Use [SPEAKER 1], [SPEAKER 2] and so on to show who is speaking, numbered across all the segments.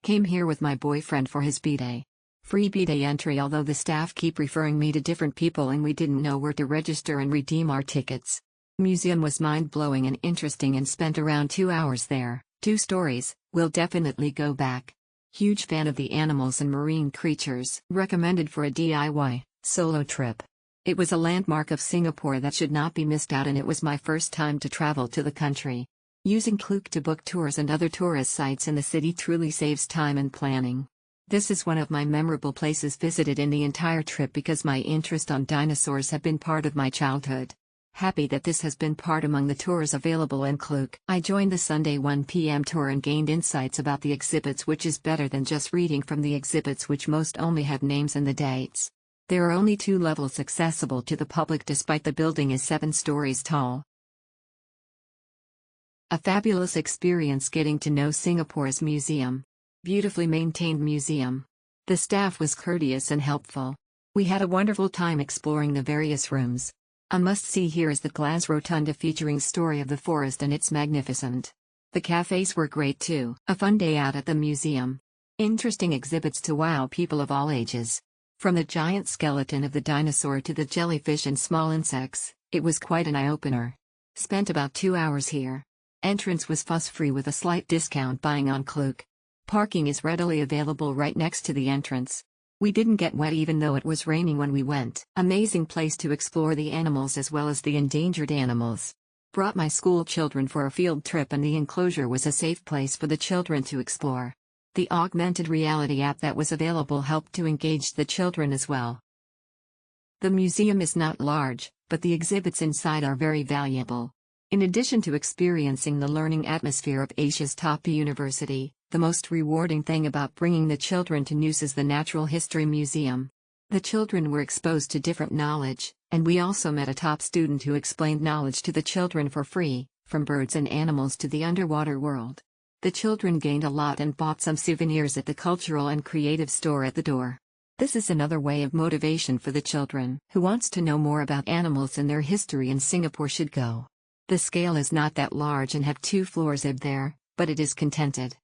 [SPEAKER 1] Came here with my boyfriend for his B-Day. Free B-Day entry, although the staff keep referring me to different people and we didn't know where to register and redeem our tickets. Museum was mind-blowing and interesting and spent around 2 hours there. 2 stories, will definitely go back. Huge fan of the animals and marine creatures. Recommended for a DIY, solo trip. It was a landmark of Singapore that should not be missed out, and it was my first time to travel to the country. Using Klook to book tours and other tourist sites in the city truly saves time and planning. This is one of my memorable places visited in the entire trip because my interest on dinosaurs have been part of my childhood. Happy that this has been part among the tours available in Klook. I joined the Sunday 1 p.m. tour and gained insights about the exhibits, which is better than just reading from the exhibits, which most only have names and the dates. There are only 2 levels accessible to the public despite the building is 7 stories tall. A fabulous experience getting to know Singapore's museum. Beautifully maintained museum. The staff was courteous and helpful. We had a wonderful time exploring the various rooms. A must-see here is the glass rotunda featuring Story of the Forest, and it's magnificent. The cafes were great too. A fun day out at the museum. Interesting exhibits to wow people of all ages. From the giant skeleton of the dinosaur to the jellyfish and small insects, it was quite an eye-opener. Spent about 2 hours here. Entrance was fuss-free with a slight discount buying on Klook. Parking is readily available right next to the entrance. We didn't get wet even though it was raining when we went. Amazing place to explore the animals as well as the endangered animals. Brought my school children for a field trip and the enclosure was a safe place for the children to explore. The augmented reality app that was available helped to engage the children as well. The museum is not large, but the exhibits inside are very valuable. In addition to experiencing the learning atmosphere of Asia's top university, the most rewarding thing about bringing the children to NUS is the Natural History Museum. The children were exposed to different knowledge, and we also met a top student who explained knowledge to the children for free, from birds and animals to the underwater world. The children gained a lot and bought some souvenirs at the cultural and creative store at the door. This is another way of motivation for the children. Who wants to know more about animals and their history in Singapore should go. The scale is not that large and have 2 floors up there, but it is contented.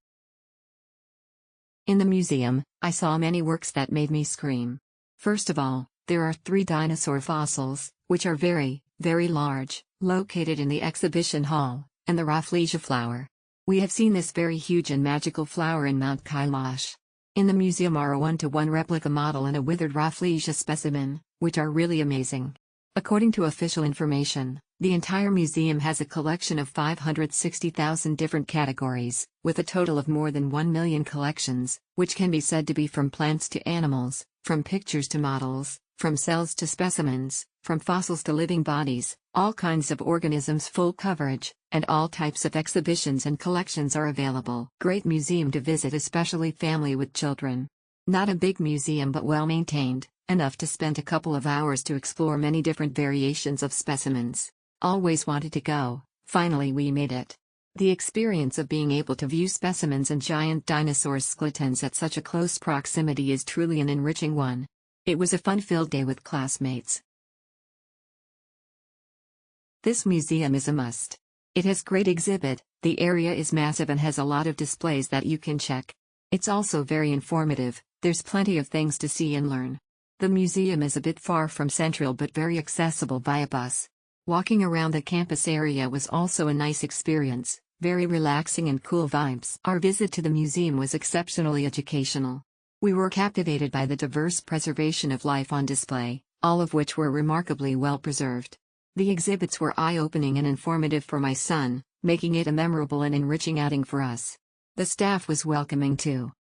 [SPEAKER 1] In the museum, I saw many works that made me scream. First of all, there are 3 dinosaur fossils, which are very, very large, located in the exhibition hall, and the Raffles flower. We have seen this very huge and magical flower in Mount Kailash. In the museum are a 1-to-1 replica model and a withered Raffles specimen, which are really amazing. According to official information, the entire museum has a collection of 560,000 different categories, with a total of more than 1 million collections, which can be said to be from plants to animals, from pictures to models, from cells to specimens, from fossils to living bodies, all kinds of organisms, full coverage, and all types of exhibitions and collections are available. Great museum to visit, especially family with children. Not a big museum but well maintained, enough to spend a couple of hours to explore many different variations of specimens. Always wanted to go, finally we made it. The experience of being able to view specimens and giant dinosaur skeletons at such a close proximity is truly an enriching one. It was a fun-filled day with classmates. This museum is a must. It has great exhibit, the area is massive and has a lot of displays that you can check. It's also very informative, there's plenty of things to see and learn. The museum is a bit far from Central but very accessible via bus. Walking around the campus area was also a nice experience, very relaxing and cool vibes. Our visit to the museum was exceptionally educational. We were captivated by the diverse preservation of life on display, all of which were remarkably well preserved. The exhibits were eye-opening and informative for my son, making it a memorable and enriching outing for us. The staff was welcoming too.